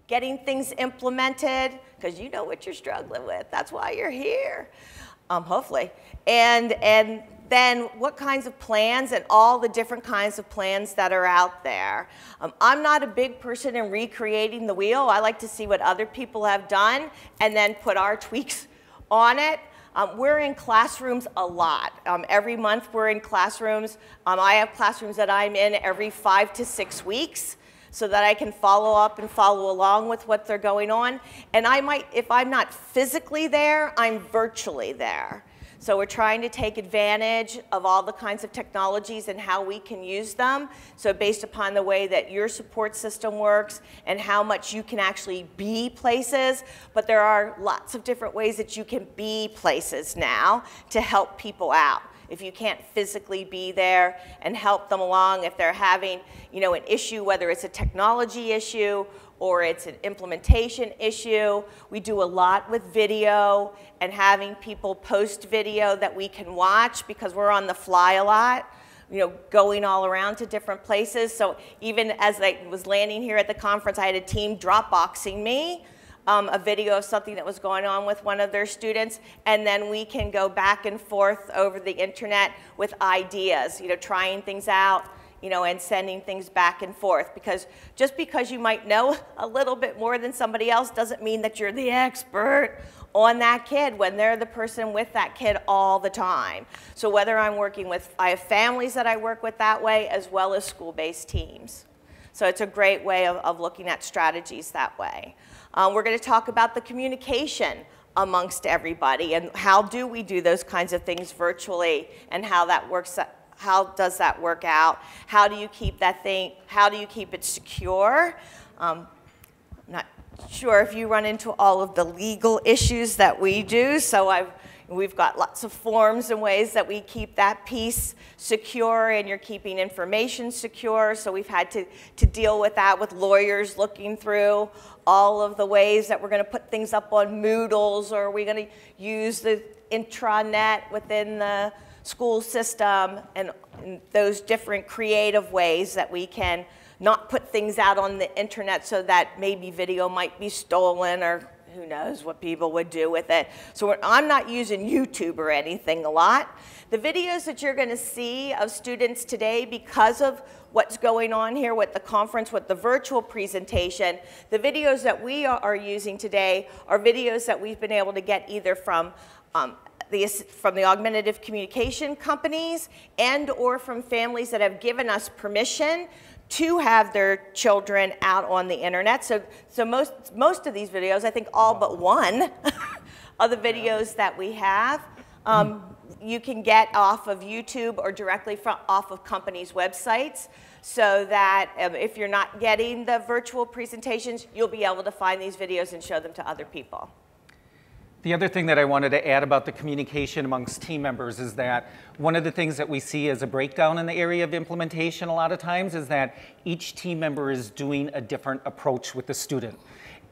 getting things implemented, because you know what you're struggling with. That's why you're here, hopefully. And then what kinds of plans and all the different kinds of plans that are out there. I'm not a big person in recreating the wheel. I like to see what other people have done and then put our tweaks on it. We're in classrooms a lot. Every month we're in classrooms. I have classrooms that I'm in every 5 to 6 weeks so that I can follow up and follow along with what they're going on. And I might, if I'm not physically there, I'm virtually there. So we're trying to take advantage of all the kinds of technologies and how we can use them. So based upon the way that your support system works and how much you can actually be places, but there are lots of different ways that you can be places now to help people out. If you can't physically be there and help them along, if they're having, you know, an issue, whether it's a technology issue or it's an implementation issue. We do a lot with video and having people post video that we can watch because we're on the fly a lot, you know, going all around to different places. So even as I was landing here at the conference, I had a team Dropboxing me a video of something that was going on with one of their students, and then we can go back and forth over the internet with ideas, you know, trying things out, you know, and sending things back and forth. Because just because you might know a little bit more than somebody else doesn't mean that you're the expert on that kid when they're the person with that kid all the time. So whether I'm working with, I have families that I work with that way as well as school-based teams. So it's a great way of looking at strategies that way. We're going to talk about the communication amongst everybody and how do we do those kinds of things virtually and how that works. How does that work out? How do you keep that thing, how do you keep it secure? I'm not sure if you run into all of the legal issues that we do, so we've got lots of forms and ways that we keep that piece secure and you're keeping information secure, so we've had to deal with that with lawyers looking through all of the ways that we're going to put things up on Moodles, or are we going to use the intranet within the school system, and those different creative ways that we can not put things out on the internet so that maybe video might be stolen or who knows what people would do with it. So I'm not using YouTube or anything a lot. The videos that you're going to see of students today, because of what's going on here with the conference, with the virtual presentation, the videos that we are using today are videos that we've been able to get either from the augmentative communication companies and or from families that have given us permission to have their children out on the internet. So most of these videos, I think all but one of the videos that we have, you can get off of YouTube or directly off of companies' websites, so that if you're not getting the virtual presentations, you'll be able to find these videos and show them to other people. The other thing that I wanted to add about the communication amongst team members is that one of the things that we see as a breakdown in the area of implementation a lot of times is that each team member is doing a different approach with the student.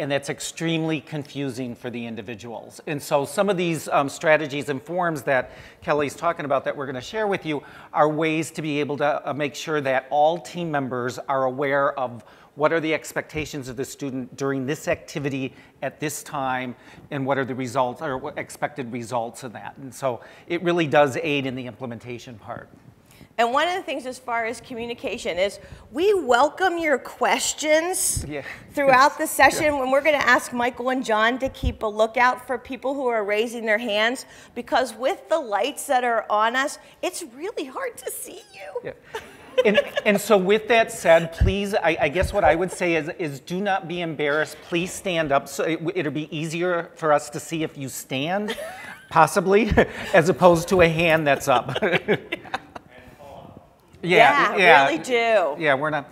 And that's extremely confusing for the individuals. And so some of these strategies and forms that Kelly's talking about that we're going to share with you are ways to be able to make sure that all team members are aware of what are the expectations of the student during this activity at this time, and what are the results or what expected results of that. And so it really does aid in the implementation part. And one of the things as far as communication is we welcome your questions throughout the session. When we're going to ask Michael and John to keep a lookout for people who are raising their hands, because with the lights that are on us, it's really hard to see you. And so with that said, please, I guess what I would say is do not be embarrassed. Please stand up. So it'll be easier for us to see if you stand, possibly, as opposed to a hand that's up. Really do. Yeah, we're not.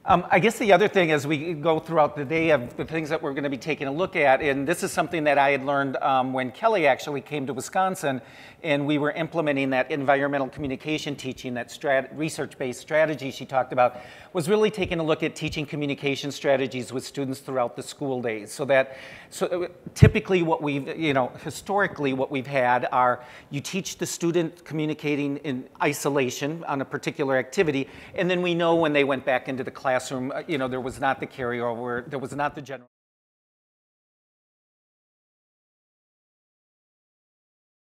I guess the other thing as we go throughout the day of the things that we're going to be taking a look at, and this is something that I had learned when Kelly actually came to Wisconsin, and we were implementing that environmental communication teaching, that research-based strategy she talked about, was really taking a look at teaching communication strategies with students throughout the school days. So typically what we've, historically what we've had are you teach the student communicating in isolation on a particular activity, and then we know when they went back into the classroom classroom, you know, there was not the carryover, there was not the general